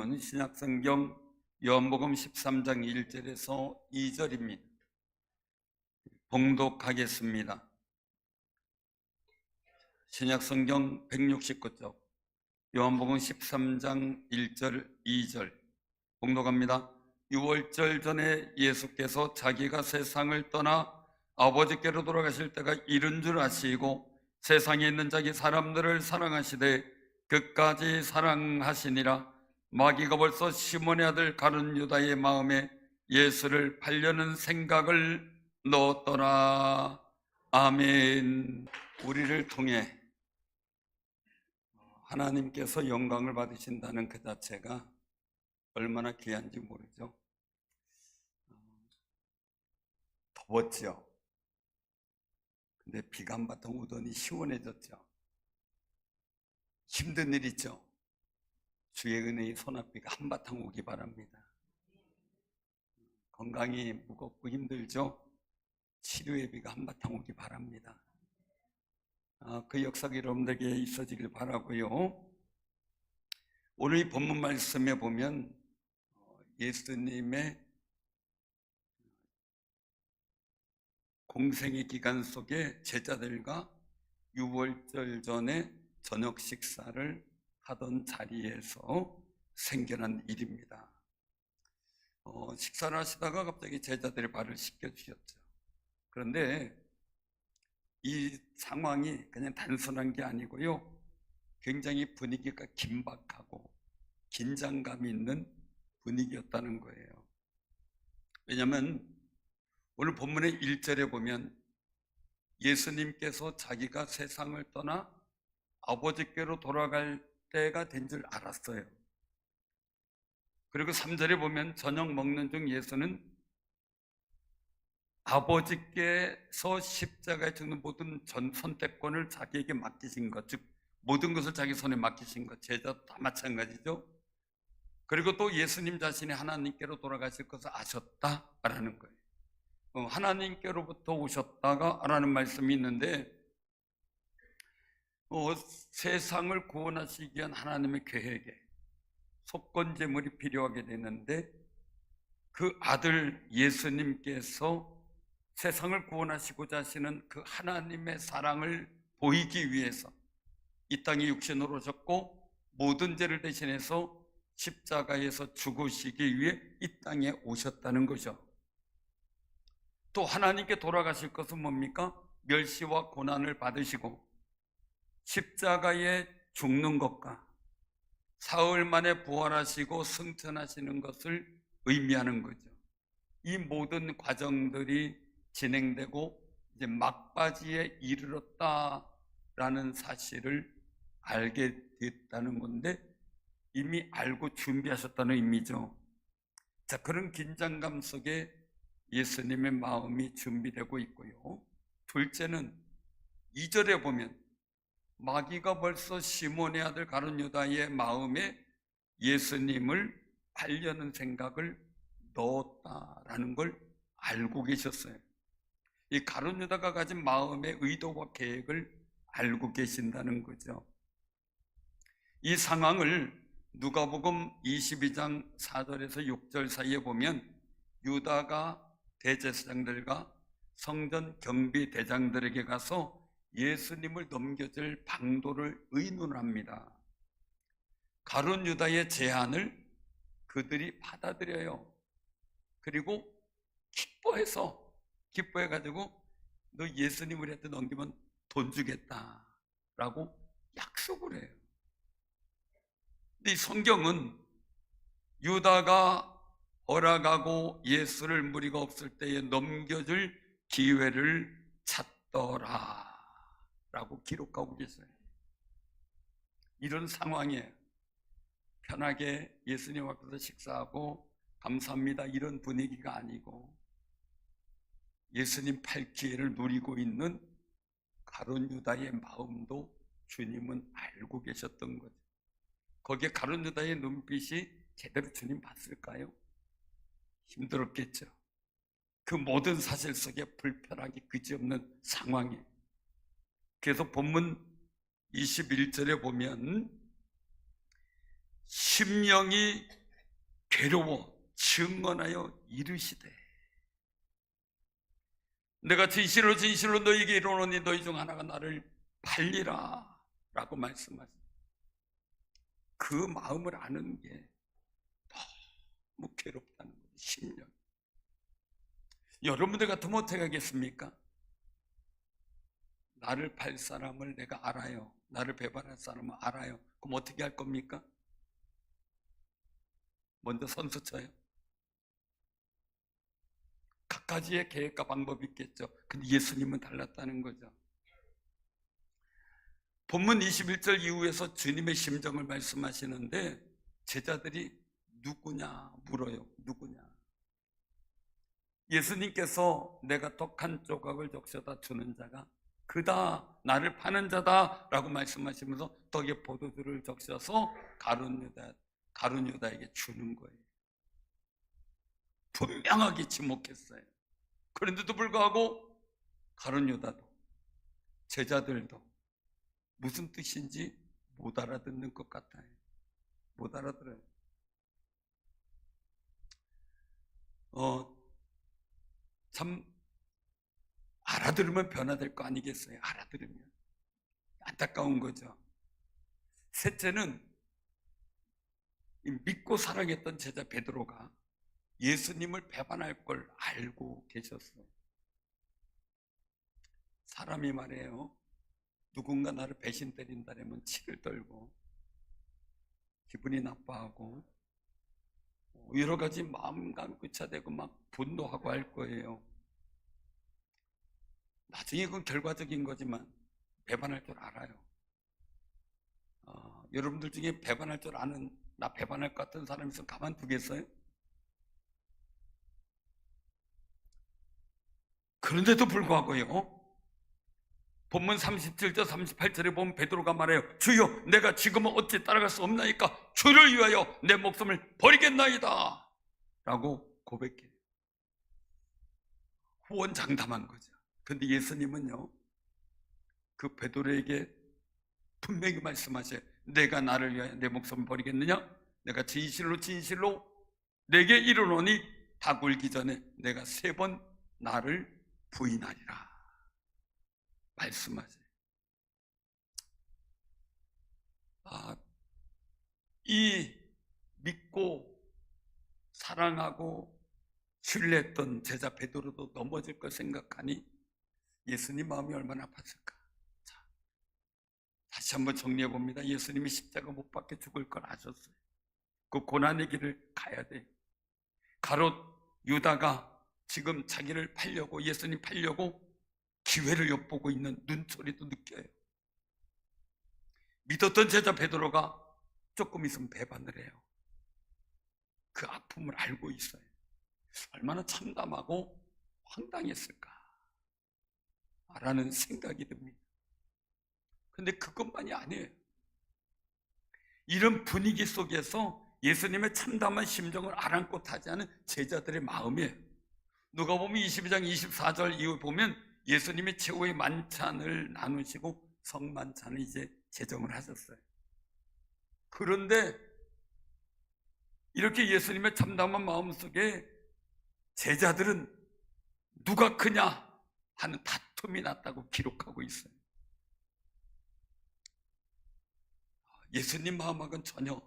말씀은 신약성경 요한복음 13장 1절에서 2절입니다. 봉독하겠습니다. 신약성경 169쪽 요한복음 13장 1절 2절 봉독합니다. 유월절 전에 예수께서 자기가 세상을 떠나 아버지께로 돌아가실 때가 이른 줄 아시고 세상에 있는 자기 사람들을 사랑하시되 끝까지 사랑하시니라. 마귀가 벌써 시몬의 아들 가룟 유다의 마음에 예수를 팔려는 생각을 넣었더라. 아멘. 우리를 통해 하나님께서 영광을 받으신다는 그 자체가 얼마나 귀한지 모르죠. 더웠죠. 근데 비가 한바탕 오더니 시원해졌죠. 힘든 일 있죠. 주의 은혜의 소낙비가 한바탕 오기 바랍니다. 건강이 무겁고 힘들죠. 치료의 비가 한바탕 오기 바랍니다. 그 역사가 여러분들에게 있어지길 바라고요. 오늘 이 본문 말씀에 보면 예수님의 공생의 기간 속에 제자들과 유월절 전에 저녁 식사를 하던 자리에서 생겨난 일입니다. 식사를 하시다가 갑자기 제자들의 발을 씻겨주셨죠. 그런데 이 상황이 그냥 단순한 게 아니고요, 굉장히 분위기가 긴박하고 긴장감이 있는 분위기였다는 거예요. 왜냐하면 오늘 본문의 1절에 보면 예수님께서 자기가 세상을 떠나 아버지께로 돌아갈 때가 된 줄 알았어요. 그리고 3절에 보면 저녁 먹는 중 예수는 아버지께서 십자가에 죽는 모든 선택권을 자기에게 맡기신 것, 즉 모든 것을 자기 손에 맡기신 것, 제자도 다 마찬가지죠. 그리고 또 예수님 자신이 하나님께로 돌아가실 것을 아셨다라는 거예요. 하나님께로부터 오셨다가라는 말씀이 있는데, 세상을 구원하시기 위한 하나님의 계획에 속건제물이 필요하게 되는데, 그 아들 예수님께서 세상을 구원하시고자 하시는 그 하나님의 사랑을 보이기 위해서 이 땅에 육신으로 오셨고, 모든 죄를 대신해서 십자가에서 죽으시기 위해 이 땅에 오셨다는 거죠. 또 하나님께 돌아가실 것은 뭡니까? 멸시와 고난을 받으시고 십자가에 죽는 것과 사흘 만에 부활하시고 승천하시는 것을 의미하는 거죠. 이 모든 과정들이 진행되고 이제 막바지에 이르렀다라는 사실을 알게 됐다는 건데, 이미 알고 준비하셨다는 의미죠. 자, 그런 긴장감 속에 예수님의 마음이 준비되고 있고요. 둘째는 2절에 보면 마귀가 벌써 시몬의 아들 가룟 유다의 마음에 예수님을 팔려는 생각을 넣었다라는 걸 알고 계셨어요. 이 가룟 유다가 가진 마음의 의도와 계획을 알고 계신다는 거죠. 이 상황을 누가복음 22장 4절에서 6절 사이에 보면 유다가 대제사장들과 성전 경비 대장들에게 가서 예수님을 넘겨줄 방도를 의논합니다. 가룟 유다의 제안을 그들이 받아들여요. 그리고 기뻐해가지고 너 예수님 우리한테 넘기면 돈 주겠다라고 약속을 해요. 근데 이 성경은 유다가 허락하고 예수를 무리가 없을 때에 넘겨줄 기회를 찾더라 라고 기록하고 계세요. 이런 상황에 편하게 예수님 앞에서 식사하고 감사합니다 이런 분위기가 아니고, 예수님 팔 기회를 누리고 있는 가룟 유다의 마음도 주님은 알고 계셨던 거죠. 거기에 가룟 유다의 눈빛이 제대로 주님 봤을까요? 힘들었겠죠. 그 모든 사실 속에 불편하기 그지없는 상황에, 그래서 본문 21절에 보면 심령이 괴로워 증언하여 이르시되 내가 진실로 진실로 너희에게 이르노니 너희 중 하나가 나를 팔리라 라고 말씀하십니다. 그 마음을 아는 게 너무 괴롭다는 거예요. 10년. 여러분들 같으면 어떻게 하겠습니까? 나를 팔 사람을 내가 알아요. 나를 배반할 사람을 알아요. 그럼 어떻게 할 겁니까? 먼저 선수 쳐요. 각가지의 계획과 방법이 있겠죠. 근데 예수님은 달랐다는 거죠. 본문 21절 이후에서 주님의 심정을 말씀하시는데 제자들이 누구냐 물어요. 누구냐? 예수님께서 내가 떡 한 조각을 적셔다 주는 자가 그다 나를 파는 자다 라고 말씀하시면서 떡에 포도주를 적셔서 가룟 유다에게 주는 거예요. 분명하게 지목했어요. 그런데도 불구하고 가룟 유다도 제자들도 무슨 뜻인지 못 알아듣는 것 같아요. 못 알아들어요. 참 알아들으면 변화될 거 아니겠어요? 알아들으면 안타까운 거죠. 셋째는 믿고 사랑했던 제자 베드로가 예수님을 배반할 걸 알고 계셨어요. 사람이 말해요. 누군가 나를 배신 때린다면 치를 떨고 기분이 나빠하고 여러 가지 마음감 교차되고 막 분노하고 할 거예요. 나중에 그건 결과적인 거지만 배반할 줄 알아요. 여러분들 중에 배반할 줄 아는, 나 배반할 것 같은 사람이 있으면 가만두겠어요? 그런데도 불구하고요, 본문 37절 38절에 보면 베드로가 말해요. 주여 내가 지금은 어찌 따라갈 수 없나이까 주를 위하여 내 목숨을 버리겠나이다 라고 고백해요. 후원장담한 거죠. 근데 예수님은요, 그 베드로에게 분명히 말씀하셔요. 내가 나를 위하여 내 목숨을 버리겠느냐? 내가 진실로 진실로 내게 이르노니 다 굴기 전에 내가 3번 나를 부인하리라 말씀하세요. 이 믿고 사랑하고 신뢰했던 제자 베드로도 넘어질 걸 생각하니 예수님 마음이 얼마나 아팠을까. 자, 다시 한번 정리해 봅니다. 예수님이 십자가 못 박혀 죽을 걸 아셨어요. 그 고난의 길을 가야 돼. 가롯 유다가 지금 자기를 팔려고, 예수님 팔려고 기회를 엿보고 있는 눈초리도 느껴요. 믿었던 제자 베드로가 조금 있으면 배반을 해요. 그 아픔을 알고 있어요. 얼마나 참담하고 황당했을까 라는 생각이 듭니다. 근데 그것만이 아니에요. 이런 분위기 속에서 예수님의 참담한 심정을 아랑곳하지 않은 제자들의 마음이에요. 누가 보면 22장 24절 이후 보면 예수님이 최후의 만찬을 나누시고 성만찬을 이제 제정을 하셨어요. 그런데 이렇게 예수님의 참담한 마음 속에 제자들은 누가 크냐 하는 다툼이 났다고 기록하고 있어요. 예수님 마음하고는 전혀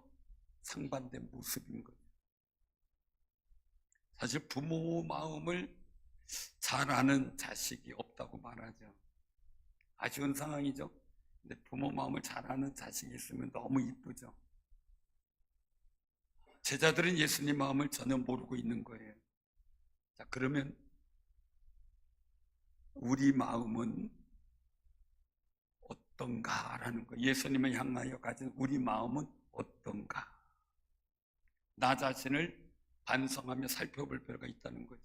상반된 모습인 거예요. 사실 부모 마음을 잘 아는 자식이 없다고 말하죠. 아쉬운 상황이죠. 근데 부모 마음을 잘 아는 자식이 있으면 너무 이쁘죠. 제자들은 예수님 마음을 전혀 모르고 있는 거예요. 자, 그러면 우리 마음은 어떤가라는 거. 예수님을 향하여 가진 우리 마음은 어떤가? 나 자신을 반성하며 살펴볼 필요가 있다는 거죠.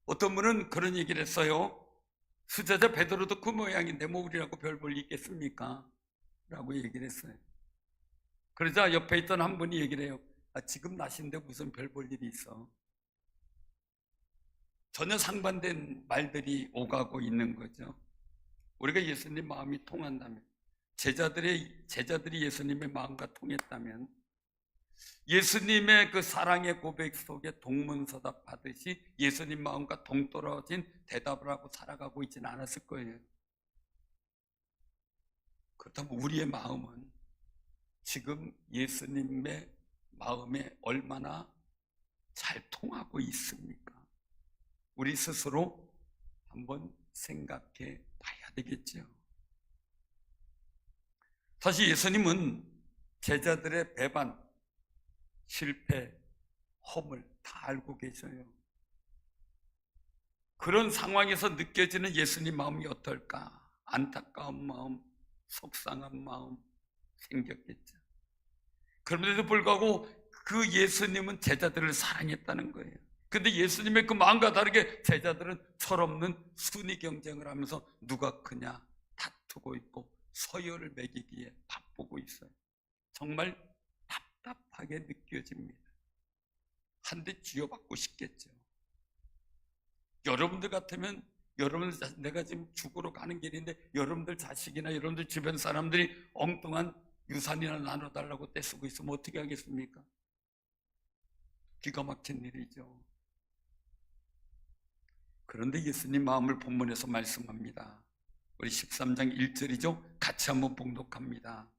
어떤 분은 그런 얘기를 했어요. 수제자 베드로도 그 모양인데 뭐 우리라고 별 볼 일 있겠습니까? 라고 얘기를 했어요. 그러자 옆에 있던 한 분이 얘기를 해요. 지금 나신데 무슨 별 볼 일이 있어? 전혀 상반된 말들이 오가고 있는 거죠. 우리가 예수님 마음이 통한다면, 제자들이 예수님의 마음과 통했다면 예수님의 그 사랑의 고백 속에 동문서답하듯이 예수님 마음과 동떨어진 대답을 하고 살아가고 있지는 않았을 거예요. 그렇다면 우리의 마음은 지금 예수님의 마음에 얼마나 잘 통하고 있습니까? 우리 스스로 한번 생각해 봐야 되겠죠. 사실 예수님은 제자들의 배반, 실패, 허물 다 알고 계셔요. 그런 상황에서 느껴지는 예수님 마음이 어떨까? 안타까운 마음, 속상한 마음 생겼겠죠. 그럼에도 불구하고 그 예수님은 제자들을 사랑했다는 거예요. 근데 예수님의 그 마음과 다르게 제자들은 철없는 순위 경쟁을 하면서 누가 크냐 다투고 있고 서열을 매기기에 바쁘고 있어요. 정말 답답하게 느껴집니다. 한 대 쥐어받고 싶겠죠. 여러분들 같으면 여러분들, 내가 지금 죽으러 가는 길인데 여러분들 자식이나 여러분들 주변 사람들이 엉뚱한 유산이나 나눠달라고 떼쓰고 있으면 어떻게 하겠습니까? 기가 막힌 일이죠. 그런데 예수님 마음을 본문에서 말씀합니다. 우리 13장 1절이죠. 같이 한번 봉독합니다.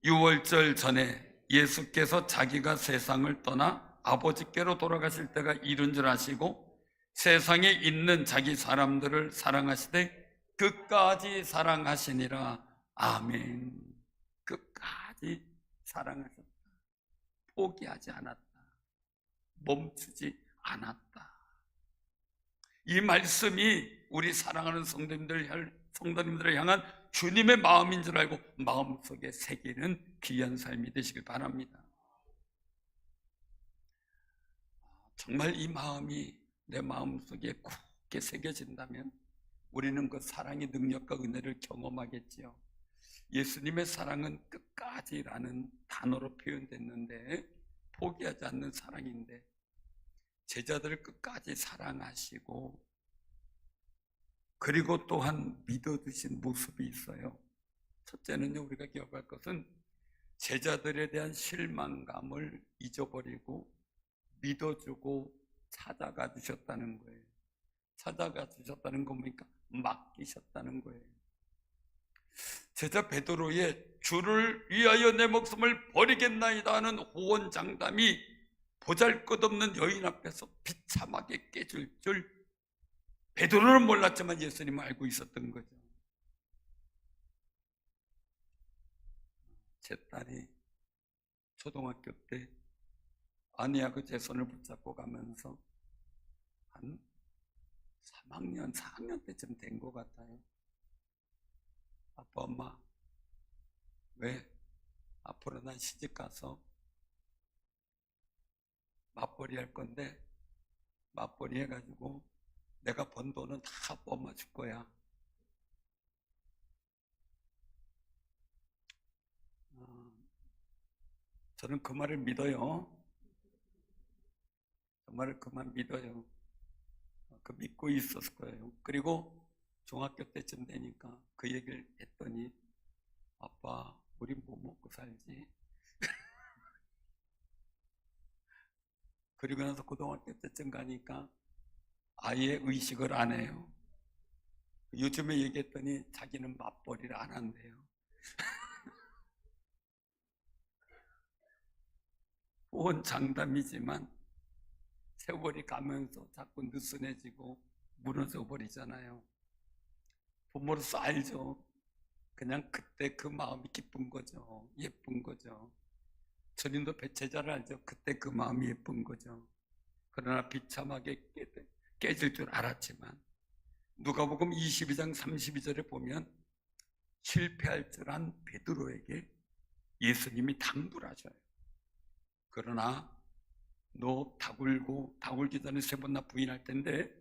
유월절 전에 예수께서 자기가 세상을 떠나 아버지께로 돌아가실 때가 이른 줄 아시고 세상에 있는 자기 사람들을 사랑하시되 끝까지 사랑하시니라. 아멘. 끝까지 사랑하셨다. 포기하지 않았다. 멈추지 않았다. 이 말씀이 우리 사랑하는 성도님들을 향한 주님의 마음인 줄 알고 마음속에 새기는 귀한 삶이 되시길 바랍니다. 정말 이 마음이 내 마음속에 굳게 새겨진다면 우리는 그 사랑의 능력과 은혜를 경험하겠지요. 예수님의 사랑은 끝까지라는 단어로 표현됐는데 포기하지 않는 사랑인데 제자들을 끝까지 사랑하시고 그리고 또한 믿어주신 모습이 있어요. 첫째는요, 우리가 기억할 것은 제자들에 대한 실망감을 잊어버리고 믿어주고 찾아가 주셨다는 거예요. 찾아가 주셨다는 겁니까? 맡기셨다는 거예요. 제자 베드로의 주를 위하여 내 목숨을 버리겠나이다 하는 호언장담이 보잘것없는 여인 앞에서 비참하게 깨질 줄 베드로는 몰랐지만 예수님은 알고 있었던 거죠. 제 딸이 초등학교 때 아내하고 제 손을 붙잡고 가면서 한 3학년, 4학년 때쯤 된 것 같아요. 아빠, 엄마, 왜 앞으로 난 시집 가서 맞벌이 할 건데 맞벌이 해가지고 내가 번 돈은 다 아빠, 엄마 줄 거야. 저는 그 말을 믿어요. 그 말을 그만 믿어요. 그 믿고 있었을 거예요. 그리고 중학교 때쯤 되니까 그 얘기를 했더니 아빠, 우리 뭐 먹고 살지? 그리고 나서 고등학교 때쯤 가니까 아예 의식을 안 해요. 요즘에 얘기했더니 자기는 맞벌이를 안 한대요. 온 장담이지만 세월이 가면서 자꾸 느슨해지고 무너져 버리잖아요. 부모로서 알죠. 그냥 그때 그 마음이 기쁜 거죠. 예쁜 거죠. 저님도 제자를 알죠. 그때 그 마음이 예쁜 거죠. 그러나 비참하게 깨질 줄 알았지만 누가복음 22장 32절에 보면 실패할 줄 안 베드로에게 예수님이 당부를 하셔요. 그러나 너 다굴기 전에 3번 나 부인할 텐데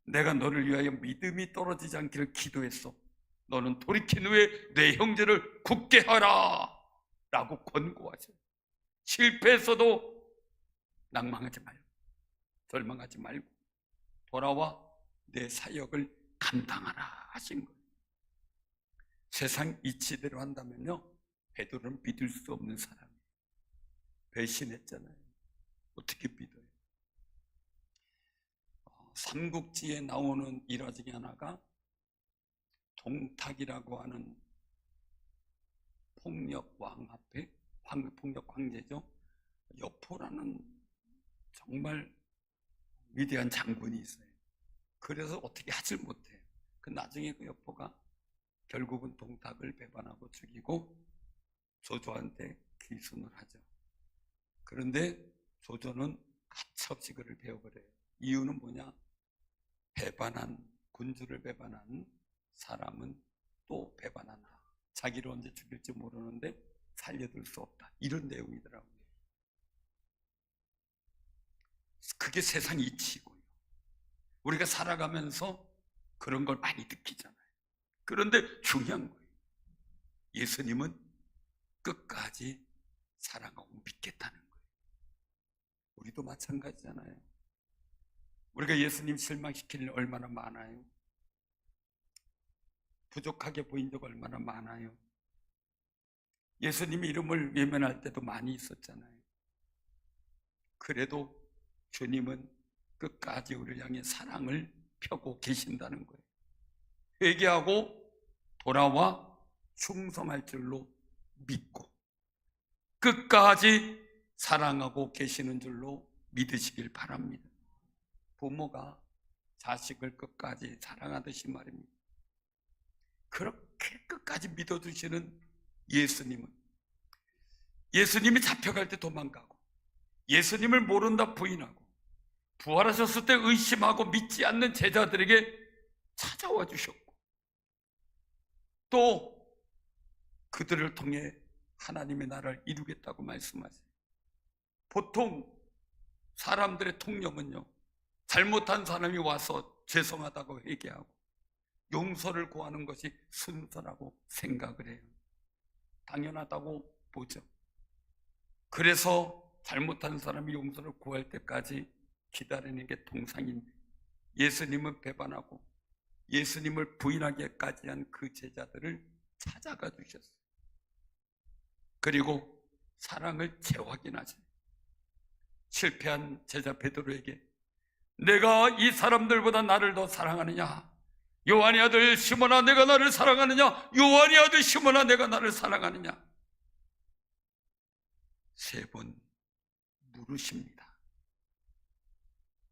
내가 너를 위하여 믿음이 떨어지지 않기를 기도했어. 너는 돌이킨 후에 내 형제를 굳게 하라 라고 권고하셔요. 실패했어도 낭망하지 말고 절망하지 말고 돌아와 내 사역을 감당하라 하신 거예요. 세상 이치대로 한다면요, 베드로는 믿을 수 없는 사람이에요. 배신했잖아요. 어떻게 믿어요? 삼국지에 나오는 일화 중에 하나가 동탁이라고 하는 폭력왕 앞에 폭력 황제죠. 여포라는 정말 위대한 장군이 있어요. 그래서 어떻게 하질 못해요. 그 나중에 그 여포가 결국은 동탁을 배반하고 죽이고 조조한테 귀순을 하죠. 그런데 조조는 가차없이 그를 베어버려요. 이유는 뭐냐? 군주를 배반한 사람은 또 배반한다. 자기를 언제 죽일지 모르는데 살려둘 수 없다. 이런 내용이더라고요. 그게 세상 이치고요. 우리가 살아가면서 그런 걸 많이 느끼잖아요. 그런데 중요한 거예요. 예수님은 끝까지 사랑하고 믿겠다는 거예요. 우리도 마찬가지잖아요. 우리가 예수님 실망시킬 일 얼마나 많아요. 부족하게 보인 적 얼마나 많아요. 예수님의 이름을 외면할 때도 많이 있었잖아요. 그래도 주님은 끝까지 우리를 향해 사랑을 펴고 계신다는 거예요. 회개하고 돌아와 충성할 줄로 믿고 끝까지 사랑하고 계시는 줄로 믿으시길 바랍니다. 부모가 자식을 끝까지 사랑하듯이 말입니다. 그렇게 끝까지 믿어주시는 예수님이 잡혀갈 때 도망가고 예수님을 모른다 부인하고 부활하셨을 때 의심하고 믿지 않는 제자들에게 찾아와 주셨고 또 그들을 통해 하나님의 나라를 이루겠다고 말씀하세요. 보통 사람들의 통념은요, 잘못한 사람이 와서 죄송하다고 회개하고 용서를 구하는 것이 순서라고 생각을 해요. 당연하다고 보죠. 그래서 잘못한 사람이 용서를 구할 때까지 기다리는 게 통상인데 예수님은 배반하고 예수님을 부인하기까지 한 그 제자들을 찾아가 주셨어요. 그리고 사랑을 재확인하세요. 실패한 제자 베드로에게 내가 이 사람들보다 나를 더 사랑하느냐? 요한의 아들 시몬아 내가 나를 사랑하느냐? 요한의 아들 시몬아 내가 나를 사랑하느냐? 3번 물으십니다.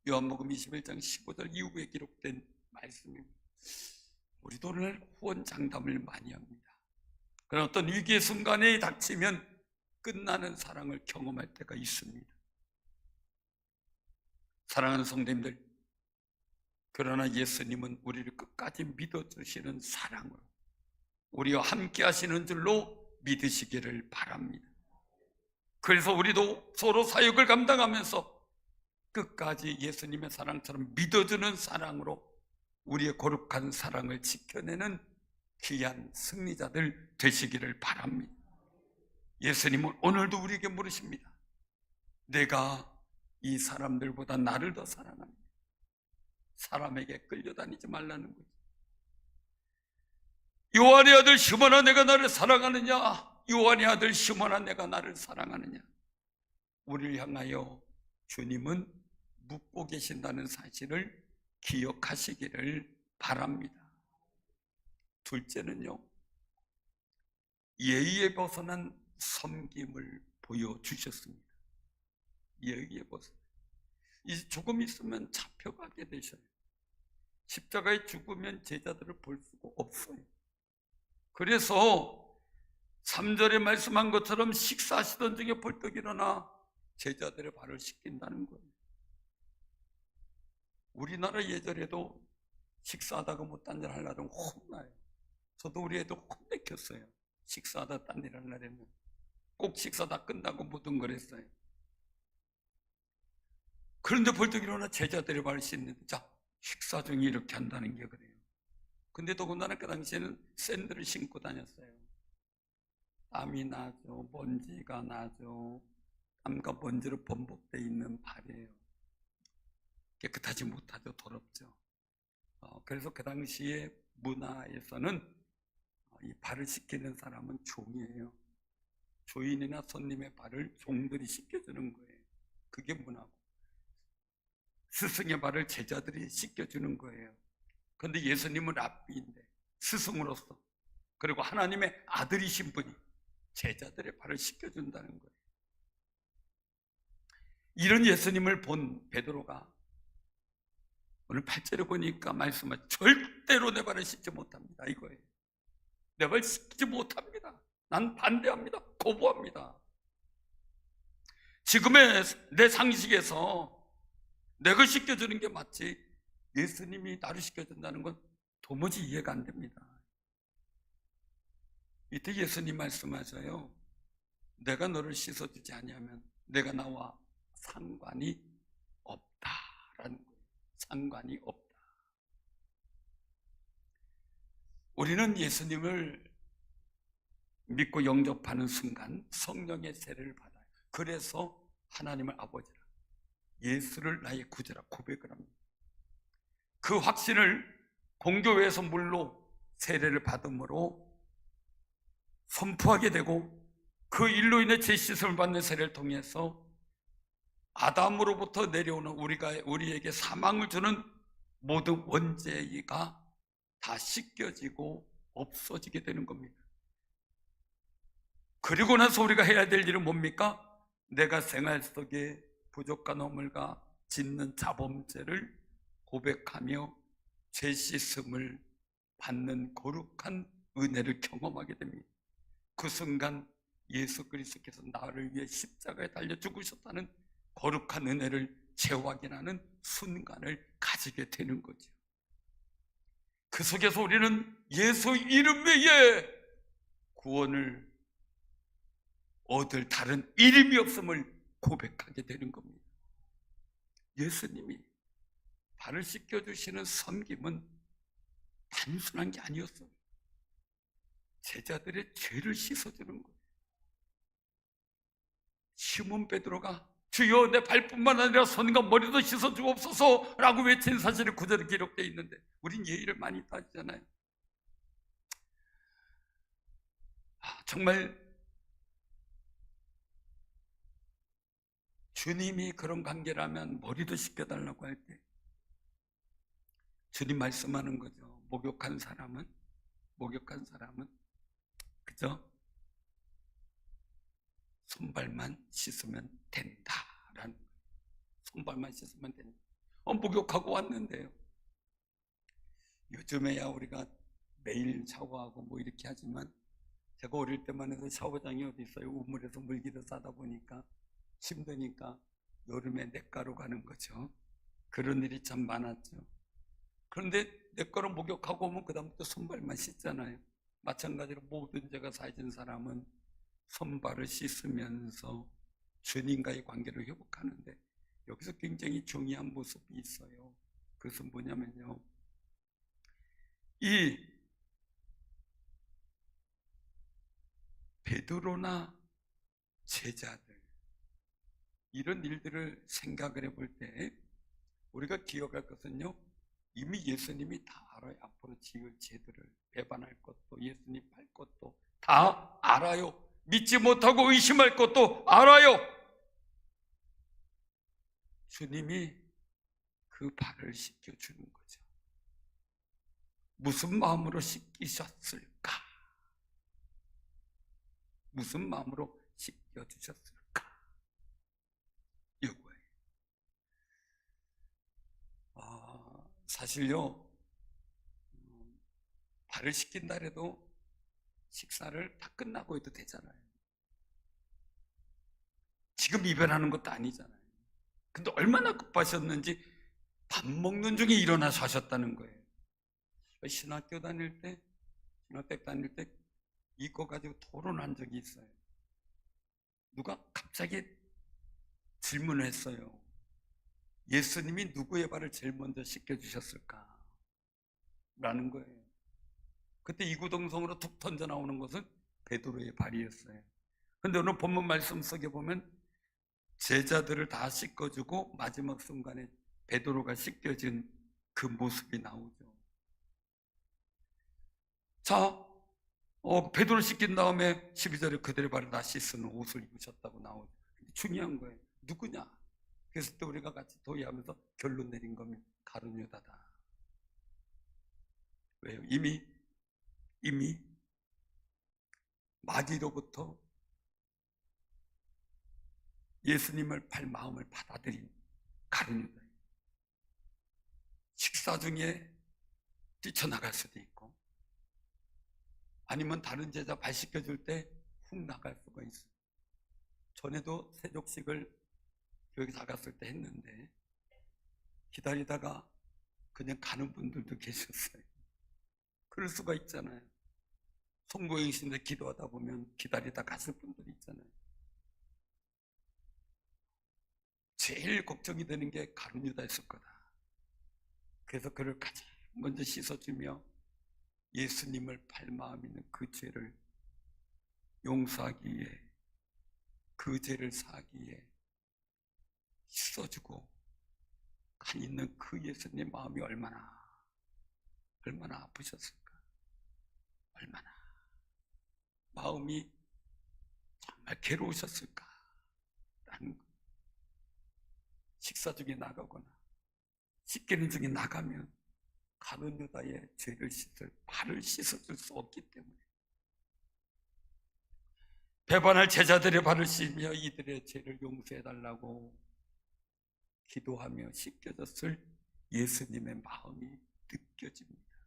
요한복음 21장 15절 이후에 기록된 말씀입니다. 우리도 오늘 후원장담을 많이 합니다. 그런 어떤 위기의 순간에 닥치면 끝나는 사랑을 경험할 때가 있습니다. 사랑하는 성도님들, 그러나 예수님은 우리를 끝까지 믿어주시는 사랑으로 우리와 함께 하시는 줄로 믿으시기를 바랍니다. 그래서 우리도 서로 사역을 감당하면서 끝까지 예수님의 사랑처럼 믿어주는 사랑으로 우리의 거룩한 사랑을 지켜내는 귀한 승리자들 되시기를 바랍니다. 예수님은 오늘도 우리에게 물으십니다. 내가 이 사람들보다 나를 더 사랑하느냐? 사람에게 끌려다니지 말라는 거죠. 요한의 아들 시몬아 내가 나를 사랑하느냐? 요한의 아들 시몬아 내가 나를 사랑하느냐? 우리를 향하여 주님은 묻고 계신다는 사실을 기억하시기를 바랍니다. 둘째는요, 예의에 벗어난 섬김을 보여주셨습니다. 예의에 벗어난, 이제 조금 있으면 잡혀가게 되셔요. 십자가에 죽으면 제자들을 볼 수가 없어요. 그래서 3절에 말씀한 것처럼 식사하시던 중에 벌떡 일어나 제자들의 발을 씻긴다는 거예요. 우리나라 예절에도 식사하다가 뭐 딴 일 하려면 혼나요. 저도 우리 애도 혼내켰어요. 식사하다 딴 일 하려면 꼭 식사 다 끝나고 무등거렸어요. 그런데 벌떡 일어나 제자들의 발을 씻는데, 자, 식사 중에 이렇게 한다는 게 그래요. 근데 더군다나 그 당시에는 샌들을 신고 다녔어요. 땀이 나죠. 먼지가 나죠. 땀과 먼지로 범벅되어 있는 발이에요. 깨끗하지 못하죠. 더럽죠. 그래서 그 당시에 문화에서는 이 발을 씻기는 사람은 종이에요. 주인이나 손님의 발을 종들이 씻겨주는 거예요. 그게 문화고, 스승의 발을 제자들이 씻겨주는 거예요. 그런데 예수님은 랍비인데, 스승으로서, 그리고 하나님의 아들이신 분이 제자들의 발을 씻겨준다는 거예요. 이런 예수님을 본 베드로가 오늘 8절에 보니까 말씀은 절대로 내 발을 씻지 못합니다, 이거예요. 내 발 씻지 못합니다. 난 반대합니다. 거부합니다. 지금의 내 상식에서 내가 씻겨주는 게 맞지, 예수님이 나를 씻겨준다는 건 도무지 이해가 안 됩니다. 이때 예수님 말씀하셔요. 내가 너를 씻어주지 아니하면 내가 나와 상관이 없다라는 거예요. 상관이 없다. 우리는 예수님을 믿고 영접하는 순간 성령의 세례를 받아요. 그래서 하나님을 아버지라, 예수를 나의 구주라 고백을 합니다. 그 확신을 공교회에서 물로 세례를 받음으로 선포하게 되고, 그 일로 인해 죄씻음을 받는 세례를 통해서 아담으로부터 내려오는 우리에게 사망을 주는 모든 원죄가 다 씻겨지고 없어지게 되는 겁니다. 그리고 나서 우리가 해야 될 일은 뭡니까? 내가 생활 속에 부족한 허물과 짓는 자범죄를 고백하며 죄 씻음을 받는 거룩한 은혜를 경험하게 됩니다. 그 순간 예수 그리스도께서 나를 위해 십자가에 달려 죽으셨다는 거룩한 은혜를 재확인하는 순간을 가지게 되는 거죠. 그 속에서 우리는 예수 이름 외에 구원을 얻을 다른 이름이 없음을 고백하게 되는 겁니다. 예수님이 발을 씻겨주시는 섬김은 단순한 게 아니었어요. 제자들의 죄를 씻어주는 거예요. 시몬 베드로가 주여 내 발뿐만 아니라 손과 머리도 씻어주옵소서 라고 외친 사실이 구절에 기록되어 있는데, 우린 예의를 많이 따지잖아요. 정말 주님이 그런 관계라면 머리도 씻겨달라고 할 때 주님 말씀하는 거죠. 목욕한 사람은 그죠? 손발만 씻으면 된다라는, 손발만 씻으면 된다. 목욕하고 왔는데요. 요즘에야 우리가 매일 샤워하고 뭐 이렇게 하지만, 제가 어릴 때만 해도 샤워장이 어디 있어요? 우물에서 물기를 싸다 보니까 힘드니까 여름에 냇가로 가는 거죠. 그런 일이 참 많았죠. 그런데 냇가로 목욕하고 오면 그 다음부터 손발만 씻잖아요. 마찬가지로 모든 죄가 사해진 사람은 손발을 씻으면서 주님과의 관계를 회복하는데, 여기서 굉장히 중요한 모습이 있어요. 그것은 뭐냐면요, 이 베드로나 제자들, 이런 일들을 생각을 해볼 때 우리가 기억할 것은요, 이미 예수님이 다 알아요. 앞으로 지을 죄들을, 배반할 것도, 예수님 할 것도 다 알아요. 믿지 못하고 의심할 것도 알아요. 주님이 그 발을 씻겨주는 거죠. 무슨 마음으로 씻기셨을까? 무슨 마음으로 씻겨주셨을까? 이거예요. 사실요, 발을 씻긴다 해도 식사를 다 끝나고 해도 되잖아요. 지금 이별하는 것도 아니잖아요. 근데 얼마나 급하셨는지 밥 먹는 중에 일어나서 하셨다는 거예요. 신학교 다닐 때 이거 가지고 토론한 적이 있어요. 누가 갑자기 질문을 했어요. 예수님이 누구의 발을 제일 먼저 씻겨주셨을까? 라는 거예요. 그때 이구동성으로 툭 던져 나오는 것은 베드로의 발이었어요. 그런데 오늘 본문 말씀 속에 보면 제자들을 다 씻겨주고 마지막 순간에 베드로가 씻겨진 그 모습이 나오죠. 자, 베드로 씻긴 다음에 12절에 그들의 발을 다 씻은 옷을 입으셨다고 나오죠. 중요한 거예요. 누구냐? 그래서 또 우리가 같이 도의하면서 결론 내린 겁니다. 가룟 유다다. 왜요? 이미 마귀로부터 예수님을 팔 마음을 받아들인 가룟 유다예요. 식사 중에 뛰쳐나갈 수도 있고, 아니면 다른 제자 발 씻겨줄 때 훅 나갈 수가 있어요. 전에도 세족식을 교회 나갔을 때 했는데 기다리다가 그냥 가는 분들도 계셨어요. 그럴 수가 있잖아요. 송보행신에 기도하다 보면 기다리다 가실 분들이 있잖아요. 제일 걱정이 되는 게 가룟 유다였을 거다. 그래서 그를 가장 먼저 씻어주며 예수님을 팔 마음 있는 그 죄를 용서하기 위해, 그 죄를 사하기 위해 씻어주고 간 있는 그 예수님 마음이 얼마나 아프셨을까? 얼마나 마음이 정말 괴로우셨을까? 라는 거. 식사 중에 나가거나 씻기는 중에 나가면 가룟 유다의 죄를 발을 씻어줄 수 없기 때문에 배반할 제자들의 발을 씻으며 이들의 죄를 용서해달라고 기도하며 씻겨졌을 예수님의 마음이 느껴집니다.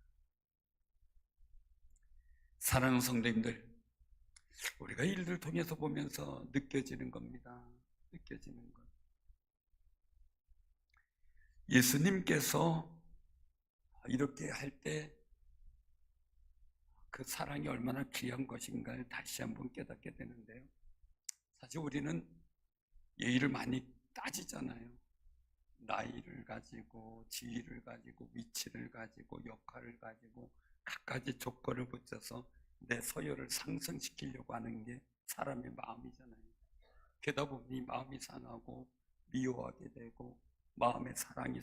사랑하는 성도님들, 우리가 일들 통해서 보면서 느껴지는 겁니다. 느껴지는 것. 예수님께서 이렇게 할 때 그 사랑이 얼마나 귀한 것인가를 다시 한번 깨닫게 되는데요. 사실 우리는 예의를 많이 따지잖아요. 나이를 가지고, 지위를 가지고, 위치를 가지고, 역할을 가지고 갖가지 조건을 붙여서 내 서열을 상승시키려고 하는 게 사람의 마음이잖아요. 그러다 보니 마음이 상하고 미워하게 되고 마음의 사랑이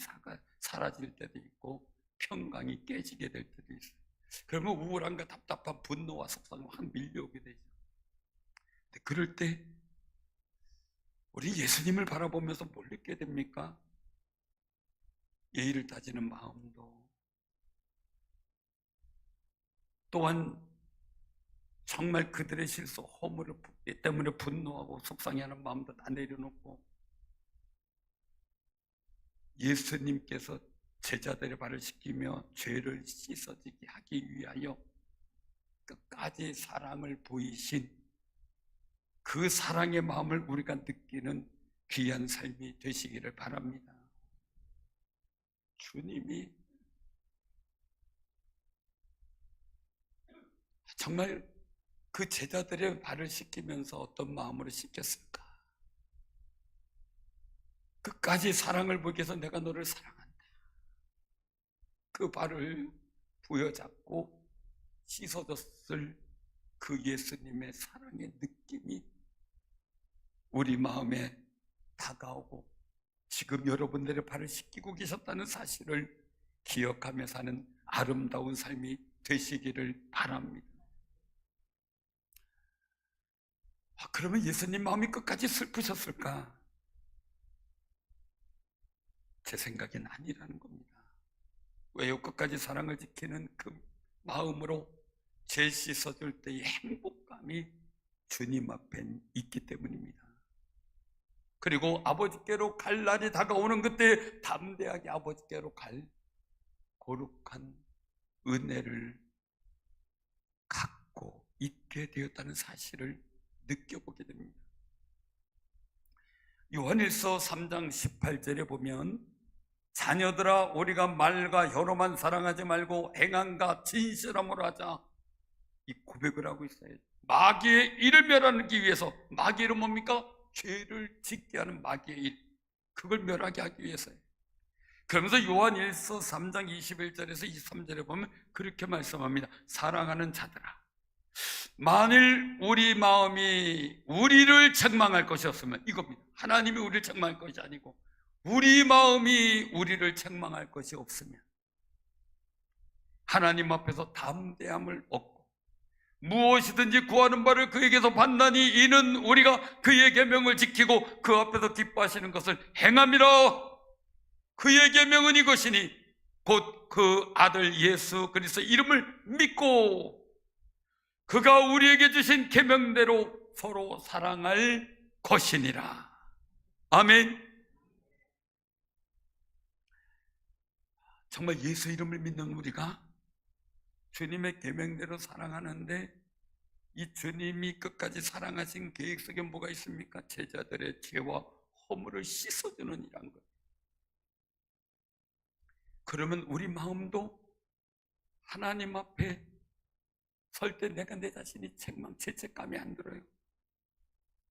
사라질 때도 있고 평강이 깨지게 될 때도 있어요. 그러면 우울함과 답답한 분노와 속상함이 확 밀려오게 되죠. 근데 그럴 때 우리 예수님을 바라보면서 뭘 느끼게 됩니까? 예의를 따지는 마음도, 또한 정말 그들의 실수, 허물 때문에 분노하고 속상해하는 마음도 다 내려놓고 예수님께서 제자들의 발을 씻기며 죄를 씻어지게 하기 위하여 끝까지 사랑을 보이신 그 사랑의 마음을 우리가 느끼는 귀한 삶이 되시기를 바랍니다. 주님이 정말 그 제자들의 발을 씻기면서 어떤 마음으로 씻겼을까? 끝까지 사랑을 보기 위해서 내가 너를 사랑한다. 그 발을 부여잡고 씻어줬을 그 예수님의 사랑의 느낌이 우리 마음에 다가오고 지금 여러분들의 발을 씻기고 계셨다는 사실을 기억하며 사는 아름다운 삶이 되시기를 바랍니다. 그러면 예수님 마음이 끝까지 슬프셨을까? 제 생각엔 아니라는 겁니다. 왜요? 끝까지 사랑을 지키는 그 마음으로 죄 씻어줄 때의 행복감이 주님 앞에 있기 때문입니다. 그리고 아버지께로 갈 날이 다가오는 그때 담대하게 아버지께로 갈 거룩한 은혜를 갖고 있게 되었다는 사실을 느껴보게 됩니다. 요한일서 3장 18절에 보면 자녀들아 우리가 말과 혀로만 사랑하지 말고 행함과 진실함으로 하자, 이 고백을 하고 있어요. 마귀의 일을 멸하기 위해서. 마귀의 일은 뭡니까? 죄를 짓게 하는 마귀의 일, 그걸 멸하게 하기 위해서예요. 그러면서 요한일서 3장 21절에서 23절에 보면 그렇게 말씀합니다. 사랑하는 자들아, 만일 우리 마음이 우리를 책망할 것이었으면, 이겁니다. 하나님이 우리를 책망할 것이 아니고 우리 마음이 우리를 책망할 것이 없으면 하나님 앞에서 담대함을 얻고 무엇이든지 구하는 바를 그에게서 받나니 이는 우리가 그의 계명을 지키고 그 앞에서 기뻐하시는 것을 행함이라. 그의 계명은 이것이니 곧 그 아들 예수 그리스도 이름을 믿고 그가 우리에게 주신 계명대로 서로 사랑할 것이니라. 아멘. 정말 예수 이름을 믿는 우리가 주님의 계명대로 사랑하는데, 이 주님이 끝까지 사랑하신 계획 속에 뭐가 있습니까? 제자들의 죄와 허물을 씻어주는 일한 것. 그러면 우리 마음도 하나님 앞에 설 때 내가 내 자신이 죄책감이 안 들어요.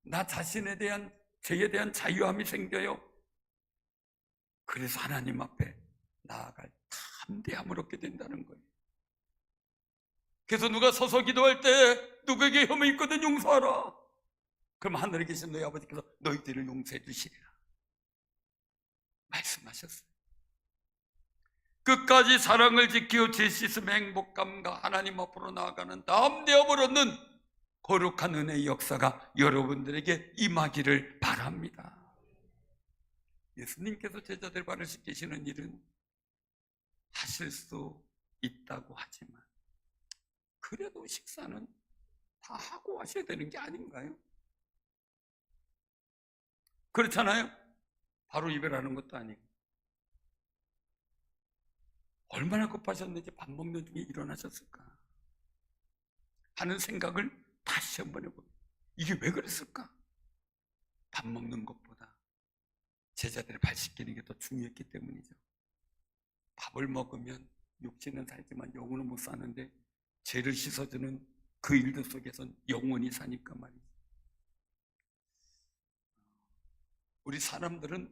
나 자신에 대한 죄에 대한 자유함이 생겨요. 그래서 하나님 앞에 나아갈 담대함을 얻게 된다는 거예요. 그래서 누가 서서 기도할 때 누구에게 혐의 있거든 용서하라. 그럼 하늘에 계신 너희 아버지께서 너희들을 용서해 주시리라 말씀하셨어요. 끝까지 사랑을 지키고 죄 씻음의 행복감과 하나님 앞으로 나아가는 담대함을 얻는 거룩한 은혜의 역사가 여러분들에게 임하기를 바랍니다. 예수님께서 제자들 발을 씻기시는 일은 하실 수 있다고 하지만 그래도 식사는 다 하고 하셔야 되는 게 아닌가요? 그렇잖아요? 바로 이별하는 것도 아니고 얼마나 급하셨는지 밥 먹는 중에 일어나셨을까 하는 생각을 다시 한번 해보면 이게 왜 그랬을까? 밥 먹는 것보다 제자들의 발 씻기는 게 더 중요했기 때문이죠. 밥을 먹으면 육체는 살지만 영혼은 못 사는데 죄를 씻어주는 그 일들 속에선 영원히 사니까 말이죠. 우리 사람들은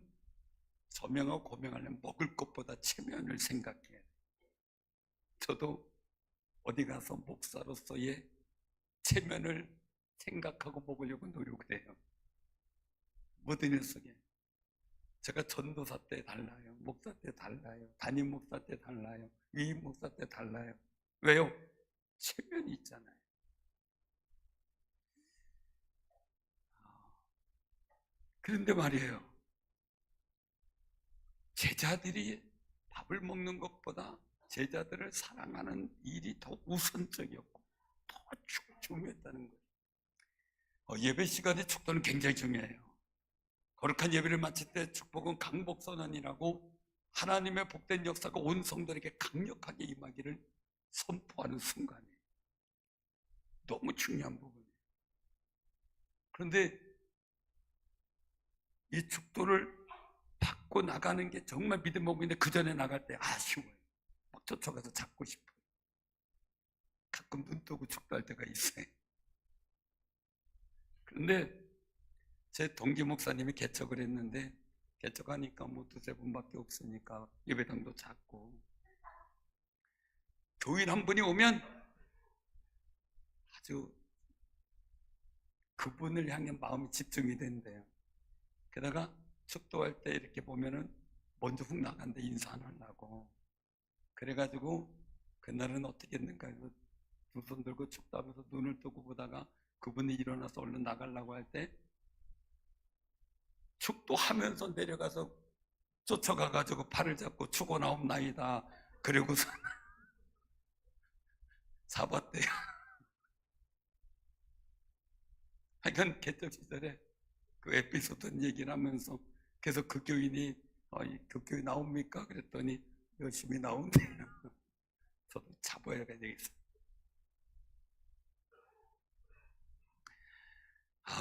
저명하고 고명하려면 먹을 것보다 체면을 생각해야 돼요. 저도 어디 가서 목사로서의 체면을 생각하고 먹으려고 노력을 해요. 모든 일 속에. 제가 전도사 때 달라요. 목사 때 달라요. 담임 목사 때 달라요. 위임 목사 때 달라요. 왜요? 체면이 있잖아요. 그런데 말이에요. 제자들이 밥을 먹는 것보다 제자들을 사랑하는 일이 더 우선적이었고 더 중요했다는 거예요. 예배 시간에 축도는 굉장히 중요해요. 거룩한 예배를 마칠 때 축복은 강복선언이라고 하나님의 복된 역사가 온 성도에게 강력하게 임하기를 선포하는 순간이에요. 너무 중요한 부분이에요. 그런데 이 축도를 받고 나가는 게 정말 믿음 먹는데 그 전에 나갈 때 아쉬워요. 막 쫓아가서 잡고 싶어요. 가끔 눈 뜨고 축도할 때가 있어요. 그런데 제 동기 목사님이 개척을 했는데 개척하니까 뭐 두세 분밖에 없으니까 예배당도 작고 교인 한 분이 오면 아주 그분을 향해 마음이 집중이 된대요. 게다가 축도할 때 이렇게 보면은 먼저 훅 나간대 인사 안 하려고. 그래가지고 그날은 어떻게 했는가 해서 두 손 들고 축도하면서 눈을 뜨고 보다가 그분이 일어나서 얼른 나가려고 할 때 축도하면서 내려가서 쫓아가가지고 팔을 잡고 죽어나옵나이다. 그리고서 잡았대요. 하여간 개척 시절에 그 에피소드 얘기를 하면서 그래서 그 교인이 그 교회 나옵니까? 그랬더니 열심히 나온대요. 저도 잡아야 되겠어요.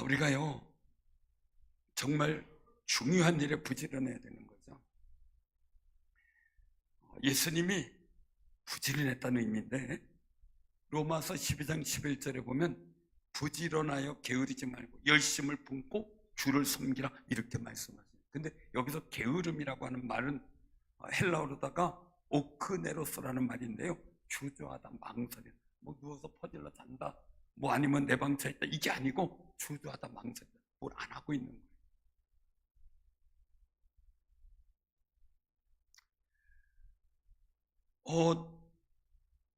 우리가요 정말 중요한 일에 부지런해야 되는 거죠. 예수님이 부지런했다는 의미인데 로마서 12장 11절에 보면 부지런하여 게으르지 말고 열심을 품고 주를 섬기라 이렇게 말씀하세요. 근데 여기서 게으름이라고 하는 말은 헬라어로다가 오크네로스라는 말인데요. 주저하다, 망설이다, 뭐 누워서 퍼질러 잔다, 뭐 아니면 내 방쳐 있다 이게 아니고 주저하다, 망설이다, 뭘 안 하고 있는 거예요.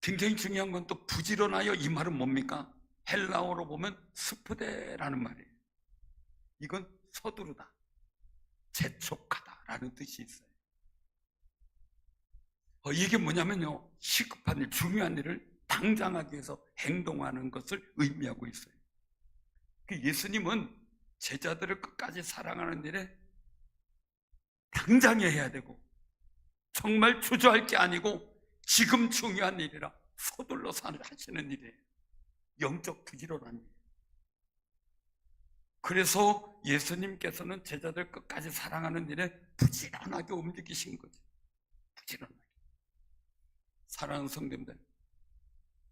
굉장히 중요한 건 또 부지런하여, 이 말은 뭡니까? 헬라어로 보면 스푸데라는 말이에요. 이건 서두르다, 재촉하다라는 뜻이 있어요. 이게 뭐냐면요, 시급한 일, 중요한 일을 당장 하기 위해서 행동하는 것을 의미하고 있어요. 예수님은 제자들을 끝까지 사랑하는 일에 당장 해야 되고, 정말 주저할 게 아니고 지금 중요한 일이라 서둘러서 하시는 일이에요. 영적 부지런한 일. 그래서 예수님께서는 제자들 끝까지 사랑하는 일에 부지런하게 움직이신 거죠. 부지런하게. 사랑하는 성도님들,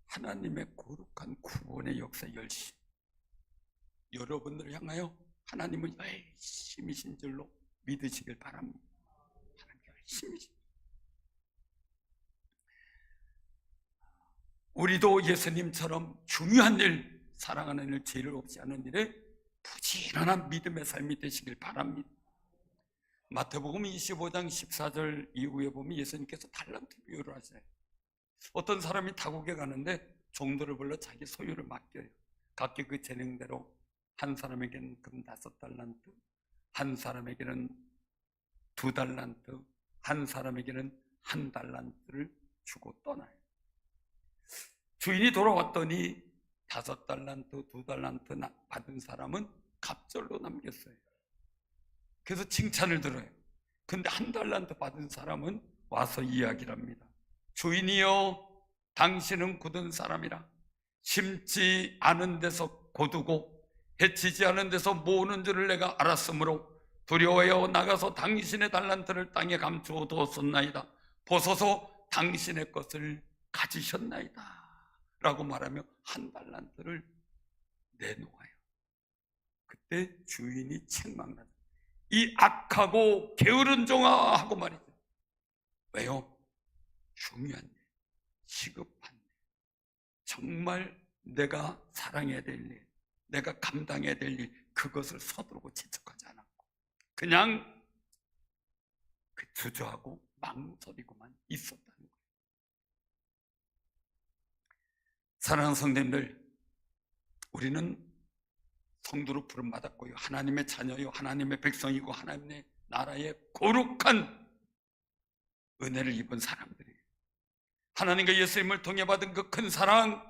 하나님의 거룩한 구원의 역사 열심, 여러분들을 향하여 하나님은 열심이신 줄로 믿으시길 바랍니다. 하나님 열심이신. 우리도 예수님처럼 중요한 일, 사랑하는 일, 죄를 없이 하는 일에 부지런한 믿음의 삶이 되시길 바랍니다. 마태복음 25장 14절 이후에 보면 예수님께서 달란트 비유를 하세요. 어떤 사람이 타국에 가는데 종들을 불러 자기 소유를 맡겨요. 각기 그 재능대로 한 사람에게는 금 5달란트, 한 사람에게는 2달란트, 한 사람에게는 1달란트를 주고 떠나요. 주인이 돌아왔더니 5달란트, 2달란트 받은 사람은 갑절로 남겼어요. 그래서 칭찬을 들어요. 근데 1달란트 받은 사람은 와서 이야기를 합니다. 주인이여, 당신은 굳은 사람이라 심지 않은 데서 거두고 해치지 않은 데서 모으는 줄을 내가 알았으므로 두려워하여 나가서 당신의 달란트를 땅에 감추어 두었었나이다. 보소서 당신의 것을 가지셨나이다 라고 말하며 1달란트를 내놓아요. 그때 주인이 책망나죠. 이 악하고 게으른 종아 하고 말이죠. 왜요? 중요한 일, 시급한 일, 정말 내가 사랑해야 될 일, 내가 감당해야 될 일, 그것을 서두르고 재촉하지 않았고 그냥 주저하고 망설이고만 있었다는 거예요. 사랑하는 성도님들, 우리는 성도로 부름받았고요, 하나님의 자녀요, 하나님의 백성이고 하나님의 나라의 거룩한 은혜를 입은 사람들이에요. 하나님과 예수님을 통해 받은 그 큰 사랑,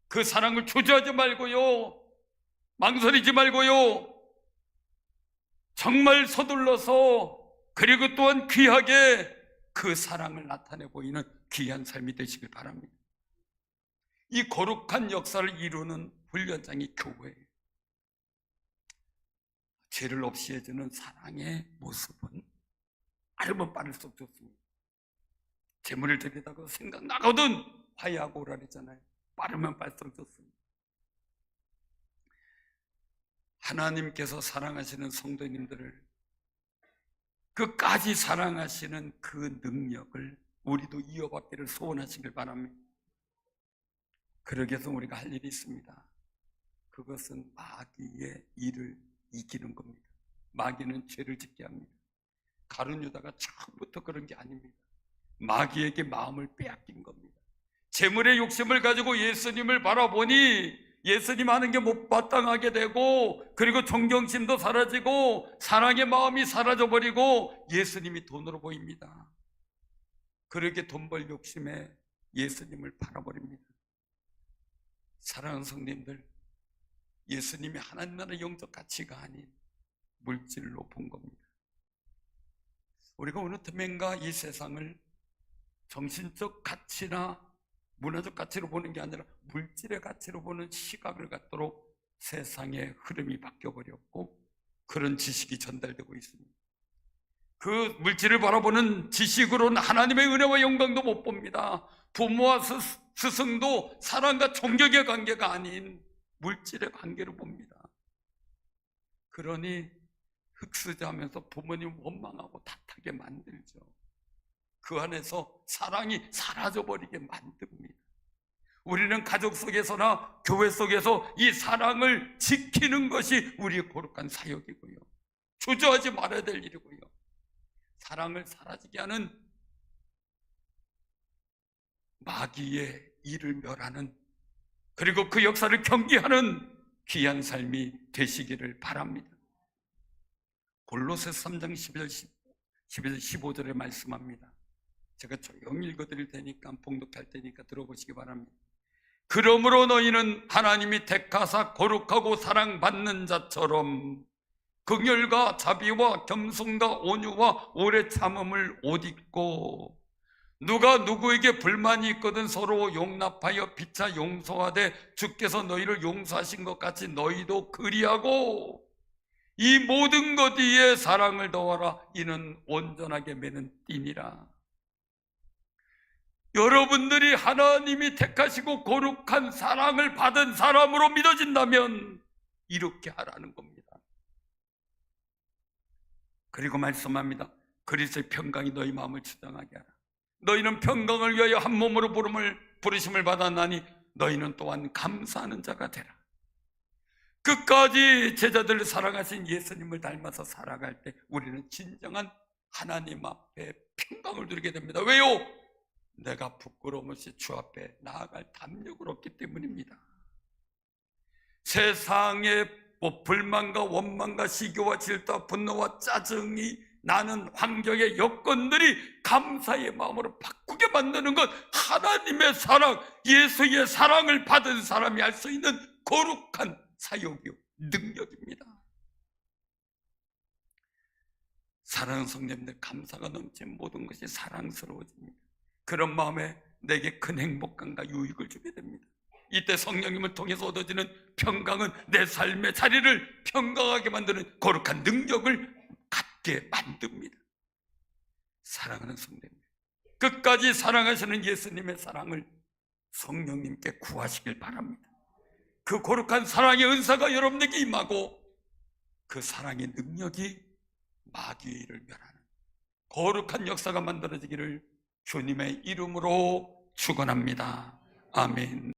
그 사랑을 주저하지 말고요, 망설이지 말고요, 정말 서둘러서, 그리고 또한 귀하게 그 사랑을 나타내 보이는 귀한 삶이 되시길 바랍니다. 이 거룩한 역사를 이루는 훈련장이 교회예요. 죄를 없이 해주는 사랑의 모습은 알면 빠를수록 좋습니다. 재물을 드리다가 생각나거든 화해하고 오라 그랬잖아요. 빠르면 빠를수록 좋습니다. 하나님께서 사랑하시는 성도님들을 끝까지 사랑하시는 그 능력을 우리도 이어받기를 소원하시길 바랍니다. 그러기 위해서 우리가 할 일이 있습니다. 그것은 마귀의 일을 이기는 겁니다. 마귀는 죄를 짓게 합니다. 가룟 유다가 처음부터 그런 게 아닙니다. 마귀에게 마음을 빼앗긴 겁니다. 재물의 욕심을 가지고 예수님을 바라보니 예수님 하는 게 못마땅하게 되고, 그리고 존경심도 사라지고 사랑의 마음이 사라져버리고 예수님이 돈으로 보입니다. 그렇게 돈 벌 욕심에 예수님을 바라버립니다. 사랑하는 성도님들, 예수님이 하나님 나라 영적 가치가 아닌 물질로 본 겁니다. 우리가 어느 틈엔가 이 세상을 정신적 가치나 문화적 가치로 보는 게 아니라 물질의 가치로 보는 시각을 갖도록 세상의 흐름이 바뀌어버렸고, 그런 지식이 전달되고 있습니다. 그 물질을 바라보는 지식으로는 하나님의 은혜와 영광도 못 봅니다. 부모와 스승도 사랑과 존경의 관계가 아닌 물질의 관계로 봅니다. 그러니 흑수저하면서 부모님 원망하고 탓하게 만들죠. 그 안에서 사랑이 사라져버리게 만듭니다. 우리는 가족 속에서나 교회 속에서 이 사랑을 지키는 것이 우리의 거룩한 사역이고요, 주저하지 말아야 될 일이고요, 사랑을 사라지게 하는 마귀의 일을 멸하는, 그리고 그 역사를 경계하는 귀한 삶이 되시기를 바랍니다. 골로새서 3장 15절에 말씀합니다. 제가 조용히 읽어드릴 테니까, 봉독할 테니까 들어보시기 바랍니다. 그러므로 너희는 하나님이 택하사 거룩하고 사랑받는 자처럼 긍휼과 자비와 겸손과 온유와 오래 참음을 옷 입고, 누가 누구에게 불만이 있거든 서로 용납하여 피차 용서하되 주께서 너희를 용서하신 것 같이 너희도 그리하고, 이 모든 것 위에 사랑을 더하라. 이는 온전하게 매는 띠니라. 여러분들이 하나님이 택하시고 거룩한 사랑을 받은 사람으로 믿어진다면 이렇게 하라는 겁니다. 그리고 말씀합니다. 그리스도의 평강이 너희 마음을 주장하게 하라. 너희는 평강을 위하여 한 몸으로 부르심을 받았나니 너희는 또한 감사하는 자가 되라. 끝까지 제자들을 사랑하신 예수님을 닮아서 살아갈 때 우리는 진정한 하나님 앞에 평강을 누리게 됩니다. 왜요? 내가 부끄러움 없이 주 앞에 나아갈 담력을 얻기 때문입니다. 세상의 불만과 원망과 시기와 질투와 분노와 짜증이 나는 환경의 여건들이 감사의 마음으로 바꾸게 만드는 것, 하나님의 사랑, 예수의 사랑을 받은 사람이 할 수 있는 거룩한 사역이요, 능력입니다. 사랑하는 성도님들, 감사가 넘치는 모든 것이 사랑스러워집니다. 그런 마음에 내게 큰 행복감과 유익을 주게 됩니다. 이때 성령님을 통해서 얻어지는 평강은 내 삶의 자리를 평강하게 만드는 거룩한 능력을 갖게 만듭니다. 사랑하는 성도님, 끝까지 사랑하시는 예수님의 사랑을 성령님께 구하시길 바랍니다. 그 거룩한 사랑의 은사가 여러분에게 임하고 그 사랑의 능력이 마귀의 일을 멸하는 거룩한 역사가 만들어지기를 주님의 이름으로 축원합니다. 아멘.